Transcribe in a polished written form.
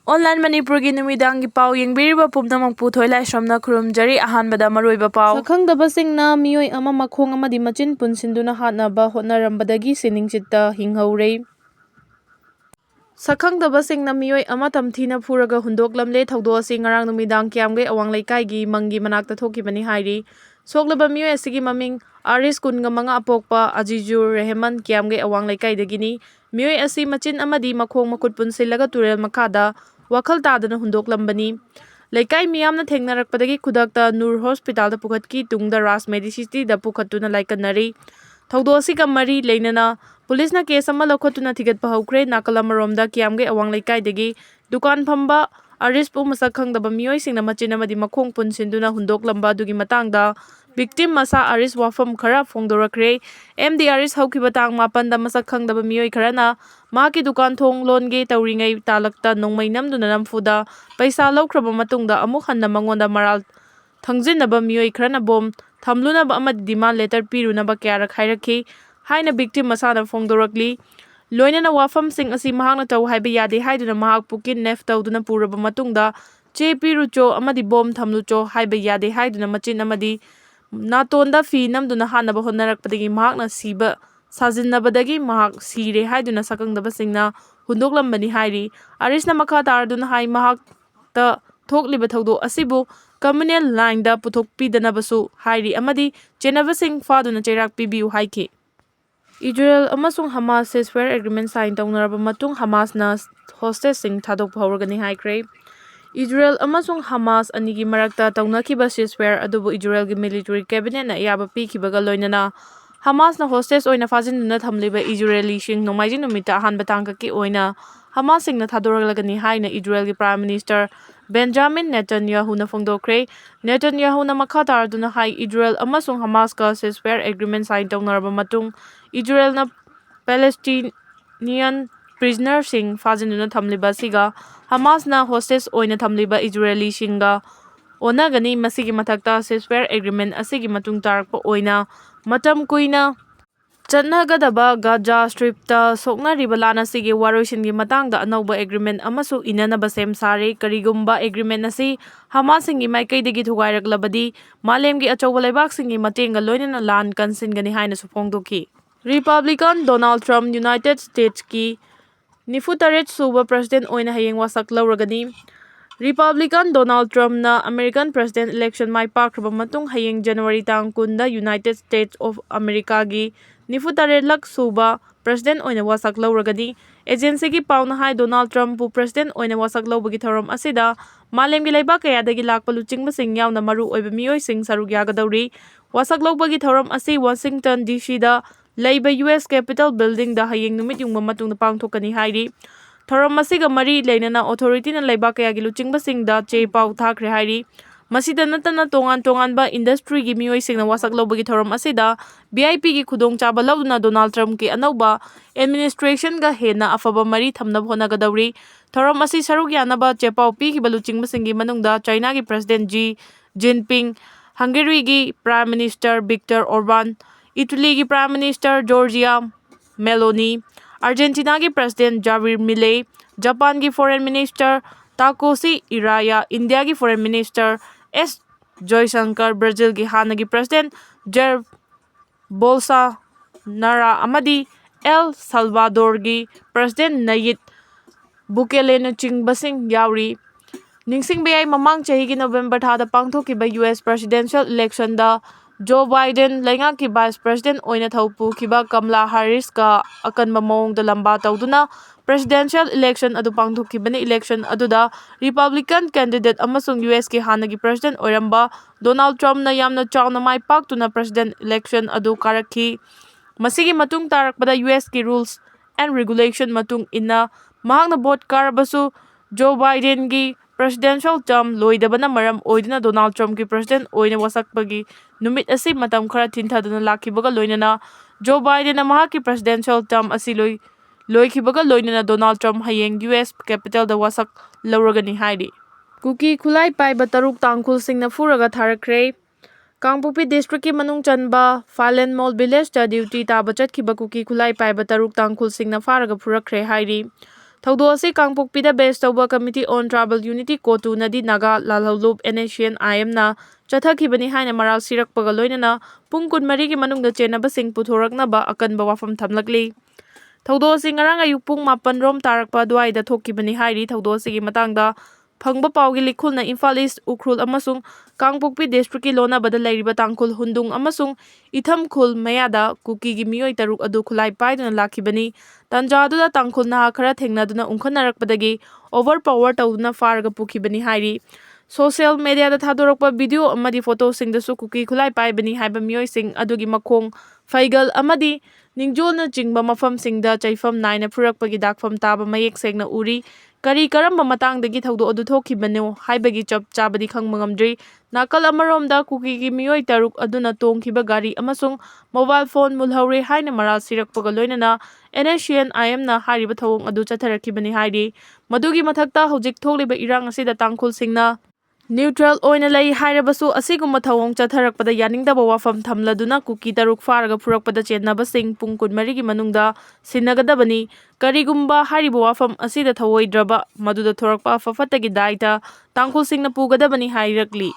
Online Manipuri numidangi pau yengbiriba pumnamang puthoi laisramna khurumjari ahanbada maroiba pau. Sakhangdabasingna miyoi ama makhong amadi machin punsinduna Hatnaba Hotnarambadagi siningchitta hinghaurei. Sakhangdabasingna miyoi ama tamthina phuraga hundoklamle thaudo asi ngarang numidang kiamge awang leikaigi mangi manakta thokibani hairi. Soklaba miyoi asigi maming Aris kunga mga apokpa Ajijur Rehman kiamge awang leikaidagini. Miyoi asi machin amadi makhong makut punsilaga turel makada wakal tadana hundoklambani. Laikai miyamna thengnarakpadagi khudakta Nur Hospital da Kukikhki tungda Ras Medicity da pukhatuna laikanari. Thaudo asiga mari leinana pulisna case ama lokhatuna thigatpa haukhre nakalamaromda kiamge awang leikaidagi dukan phamba Aris pu masak khangdaba miyoi singna machin amadi makhong punsinduna hundoklamba dugi matangda victim masa Aris wafam khara phongdorakre. MD Aris haukiba tang mapanda masak khangdaba miyoi kharana mahaki dukan thong longe tauringai talakta nongmai namduna namfuda paisa laukraba matungda amuk hanna mangonda maral thangjinaba miyoi kharana bom thamlunaba amadi demand letter pirunaba kyarak hairakhi haina victim masana phongdorakli. Loinana wafam sing asi mahakna taw haiba yade haiduna mahak pukin nef tawduna puraba matungda che pirucho amadi bom thamlucho haiba yade haiduna machin amadi natonda fi namduna Hatnaba Hotnarakpadagi mahakna siba sajinnabadagi mahak sire haiduna sakhangdabasingna hundoklambani hairi. Arisna makha taraduna hai mahakta thokliba thaudo asibu communal line da puthokpidanabasu hairi amadi chenabasing faduna cheirak pibiu haiki. Israel amasung Hamas ceasefire agreement sign taunaraba matung Hamasna hostage sing thadokpa hauragani haikre. Israel amasung Hamas anigi marakta taunakhiba ceasefire adubu Israelgi military cabinet na iyaba pikhibaga loinana Hamasna hostage oina fajinduna thamliba Israeli sing nomaijing numita ahanba tangkaki oina Hamas singna thadoragani haina Israelgi Prime Minister Benjamin Netanyahu na phongdokre. Netanyahu na makha taraduna hai Israel amasung Hamas ka ceasefire agreement sign taunaraba matung Israel na Palestinian prisoner sing fajinduna thamliba siga Hamas na hostage oina thamliba Israeli singa onagani masigi mathakta ceasefire agreement asigi matung tarakpa oina matam kuina Chatnagadaba Gaza Stripta soknariba lana sige waroisingi matangda anauba agreement amasu inanaba sem sare karigumba agreement asi Hamasingi maikaidagi thugairaklabadi malemgi achauba laibaksingi matenga loinana lan kansingani haina suphongdokhi. Republican Donald Trump United States ki 48 suba president oina hayeng wasak lauragani. Republican Donald Trump na American President election mai pakraba matung hayeng January tang kunda United States of America gi 48 lak suba president oina wasak lauragani. Agency gi pauna hai Donald Trump pu president oina wasak laubagi thoram asida malemgi laibak kayadagi lakpa luchingmasing yauna maru oiba miyoi sing saruk yagadauri. Wasak laubagi thoram asi Washington DC da leiba US Capitol Building da hayeng numit yungma matungda pangthokani hairi. Thoram masiga mari leinana authority na laibak kayagi luchingbasingda che pau thakre hairi. Masida natana tongan ba industry gi miyoi singna wasak laubagi thoram asida VIP gi khudong chaba lauduna Donald Trump ki anauba administration ga hena afaba mari thamnab honagadauri. Thoram asi saruk yanaba che pau pikhiba luchingbasingi manungda China gi President Xi Jinping, Hungary gi Prime Minister Viktor Orban, Italy gi Prime Minister Giorgia Meloni, Argentina gi President Javier Milei, Japan gi Foreign Minister Takoshi Iraya, India gi Foreign Minister S. Joysankar, Brazil gi hanagi President Jair Bolsonaro amadi El Salvador gi President Nayib Bukele na chingbasing yauri. Ningsingbayay mamang chahi gi November thada pangthokiba US presidential election da Joe Biden laingaki Vice President oina thaupu kiba Kamala Harris ka akanba maongda lamba tawduna presidential election adu pangthokibani. Election aduda Republican candidate amasung US ki hanagi president oiramba Donald Trump na yamna chawna mai paktuna president election adu karakhi. Masigi matung tarakpada US ki rules and regulation matung inna mahakna vote karabasu Joe Biden gi presidential term loidabana maram oiduna Donald Trump ki president oina wasakpagi numit asi matam khara thintaduna lakhibaga loinana Joe Biden na mahaki presidential term asi loikhibaga loinana Donald Trump hayeng US capital da wasak lauragani hairi. Kuki khulai paiba taruk tangkhul singna furaga tharakre. Kangpupi district ki manung chanba Falen Mall village da duty taba chatkhiba Kuki khulai paiba taruk tangkhul singna faraga phurakre hairi. ꯊꯧꯗꯣꯛ ꯑꯁꯤ ꯀꯥꯡꯄꯣꯛꯄꯤꯗ ꯕꯦꯁ ꯇꯧꯕ committee ꯑꯣꯟ tribal unity ꯀꯣꯇꯨꯅꯗꯤ Naga ꯂꯥꯜꯍꯧꯂꯨꯞ NACN IMꯅ ꯆꯠꯊꯈꯤꯕꯅꯤ ꯍꯥꯏꯅ ꯃꯔꯥꯜ ꯁꯤꯔꯛꯄꯒ ꯂꯣꯏꯅꯅ ꯄꯨꯡ 24ꯒꯤ ꯃꯅꯨꯡꯗ ꯆꯦꯟꯅꯕꯁꯤꯡ ꯄꯨꯊꯣꯔꯛꯅꯕ ꯑꯀꯟꯕ ꯋꯥꯐꯝ ꯊꯝꯂꯛꯂꯤ꯫ ꯊꯧꯗꯣꯛ ꯑꯁꯤ ꯉꯔꯥꯡ ꯑꯌꯨꯛ ꯄꯨꯡ 7 ꯔꯣꯝ ꯇꯥꯔꯛꯄ ꯑꯗꯨꯋꯥꯏꯗ ꯊꯣꯛꯈꯤꯕꯅꯤ ꯍꯥꯏꯔꯤ꯫ ꯊꯧꯗꯣꯛ ꯑꯁꯤꯒꯤ ꯃꯇꯥꯡꯗ ꯐꯪꯕ ꯄꯥꯎꯒꯤ ꯂꯤꯈꯨꯜꯅ ꯏꯝꯐꯥꯜ ꯏꯁ, ꯎꯈ꯭ꯔꯨꯜ ꯑꯃꯁꯨꯡ ꯀꯥꯡꯄꯣꯛꯄꯤ ꯗꯤꯁꯇ꯭ꯔꯤꯛꯀꯤ ꯂꯣꯟꯅꯕꯗ ꯂꯩꯔꯤꯕ ꯇꯥꯡꯈꯨꯜ ꯍꯨꯟꯗꯨꯡ ꯑꯃꯁꯨꯡ ꯏꯊꯝ ꯈꯨꯜ ꯃꯌꯥꯗ ꯀꯨꯀꯤꯒꯤ ꯃꯤꯑꯣꯏ 3 ꯑꯗꯨ ꯈꯨꯠꯂꯥꯏ ꯄꯥꯏꯗꯨꯅ ꯂꯥꯛꯈꯤꯕꯅꯤ꯫ ꯇꯥꯟꯖꯥꯗꯨꯗ ꯇꯥꯡꯈꯨꯜ ꯅꯍꯥ ꯈꯔ ꯊꯦꯡꯅꯗꯨꯅ ꯎꯪꯈꯠꯅꯔꯛꯄꯗꯒꯤ ꯑꯣꯚꯔ ꯄꯥꯋꯔ ꯇꯧꯗꯨꯅ ꯐꯥꯔꯒ ꯄꯨꯈꯤꯕꯅꯤ ꯍꯥꯏꯔꯤ꯫ ꯁꯣꯁꯤꯌꯦꯜ ꯃꯤꯗꯤꯌꯥꯗ ꯊꯥꯗꯣꯔꯛꯄ ꯚꯤꯗꯤꯑꯣ ꯑꯃꯗꯤ ꯐꯣꯇꯣꯁꯤꯡꯗꯁꯨ ꯀꯨꯀꯤ ꯈꯨꯠꯂꯥꯏ ꯄꯥꯏꯕꯅꯤ ꯍꯥꯏꯕ ꯃꯤꯑꯣꯏꯁꯤꯡ ꯑꯗꯨꯒꯤ ꯃꯈꯣꯡ, ꯐꯩꯒꯜ ꯑꯃꯗꯤ ꯅꯤꯡꯖꯣꯜꯅꯆꯤꯡꯕ ꯃꯐꯝꯁꯤꯡꯗ ꯆꯩꯐꯝ ꯅꯥꯏꯅ ꯐꯨꯔꯛꯄꯒꯤ ꯗꯥꯛꯐꯝ ꯇꯥꯕ ꯃꯌꯦꯛ ꯁꯦꯡꯅ ꯎꯔꯤ꯫ ꯀꯔꯝꯕ ꯃꯇꯥꯡꯗꯒꯤ ꯊꯧꯗꯣꯛ ꯑꯗꯨ ꯊꯣꯛꯈꯤꯕꯅꯣ ꯍꯥꯏꯕꯒꯤ ꯆꯞ ꯆꯥꯕꯗꯤ ꯈꯪꯕ ꯉꯝꯗ꯭ꯔꯤ꯫ ꯅꯥꯀꯜ ꯑꯃꯔꯣꯝꯗ ꯀꯨꯀꯤꯒꯤ ꯃꯤꯑꯣꯏ 3 ꯑꯗꯨꯅ ꯇꯣꯡꯈꯤꯕ ꯒꯥꯔꯤ ꯑꯃꯁꯨꯡ ꯃꯣꯕꯥꯏꯜ ꯐꯣꯟ ꯃꯨꯜꯍꯧꯔꯦ ꯍꯥꯏꯅ ꯃꯔꯥꯜ ꯁꯤꯔꯛꯄꯒ ꯂꯣꯏꯅꯅ NACN IMꯅ ꯍꯥꯏꯔꯤꯕ ꯊꯧꯑꯣꯡ ꯑꯗꯨ ꯆꯠꯊꯔꯛꯈꯤꯕꯅꯤ ꯍꯥꯏꯔꯤ꯫ ꯃꯗꯨꯒꯤ ꯃꯊꯛꯇ ꯍꯧꯖꯤꯛ ꯊꯣꯛꯂꯤꯕ ꯏꯔꯥꯡ ꯑꯁꯤꯗ ꯇꯥꯡꯈꯨꯜꯁꯤꯡꯅ ꯅ꯭ꯌꯨꯇ꯭ꯔꯦꯜ ꯑꯣꯏꯅ ꯂꯩ ꯍꯥꯏꯔꯕꯁꯨ ꯑꯁꯤꯒꯨꯝꯕ ꯊꯧꯑꯣꯡ ꯆꯠꯊꯔꯛꯄꯗ ꯌꯥꯅꯤꯡꯗꯕ ꯋꯥꯐꯝ ꯊꯝꯂꯗꯨꯅ ꯀꯨꯀꯤ 3 ꯐꯥꯔꯒ ꯐꯨꯔꯛꯄꯗ ꯆꯦꯟꯅꯕꯁꯤꯡ ꯄꯨꯡ 24ꯒꯤ ꯃꯅꯨꯡꯗ ꯁꯤꯟꯅꯒꯗꯕꯅꯤ꯫ ꯀꯔꯤꯒꯨꯝꯕ ꯍꯥꯏꯔꯤꯕ ꯋꯥꯐꯝ ꯑꯁꯤꯗ ꯊꯧꯑꯣꯏꯗ꯭ꯔꯕ ꯃꯗꯨꯗ ꯊꯣꯔꯛꯄ ꯑꯐ ꯐꯠꯇꯒꯤ ꯗꯥꯏꯇ ꯇꯥꯡꯈꯨꯜꯁꯤꯡꯅ ꯄꯨꯒꯗꯕꯅꯤ ꯍꯥꯏꯔꯛꯂꯤ꯫